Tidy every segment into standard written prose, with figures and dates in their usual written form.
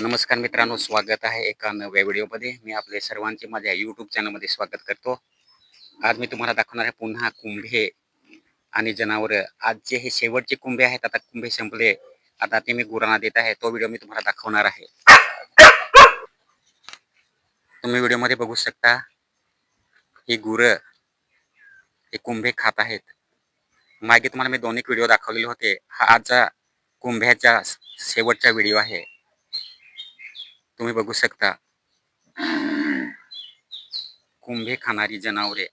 नमस्कार मित्रांनो, स्वागत आहे एका नव्या व्हिडिओमध्ये. मी आपले सर्वांचे माझ्या यूट्यूब चॅनलमध्ये स्वागत करतो. आज मी तुम्हाला दाखवणार आहे पुन्हा कुंभे आणि जनावरं. आज जे हे शेवटचे कुंभे आहेत, आता कुंभे संपले, आता ते मी गुरांना देत आहे. तो व्हिडिओ मी तुम्हाला दाखवणार आहे. तुम्ही व्हिडिओमध्ये बघू शकता, ही गुरं हे कुंभे खात आहेत. मागे तुम्हाला मी 2 एक व्हिडिओ दाखवलेले होते. हा आजचा कुंभ्याचा शेवटचा व्हिडिओ आहे. तुम्ही बघू शकता, कुंभे खाणारी जनावरे.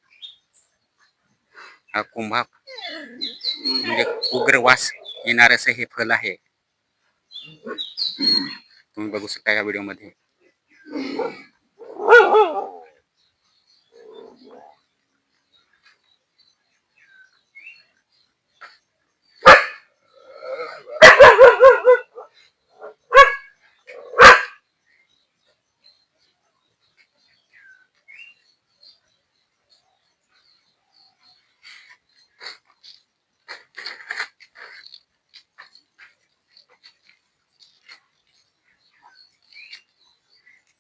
हा कुंभा म्हणजे उग्र वास येणार असं हे फल आहे. तुम्ही बघू शकता या व्हिडिओमध्ये.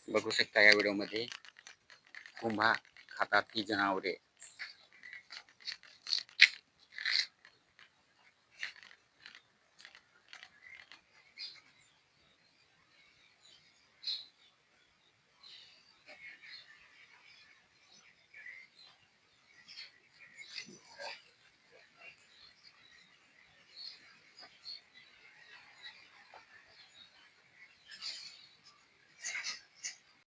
बघू शकता या व्हिडिओमध्ये कुंभा खातात ही जनावरे.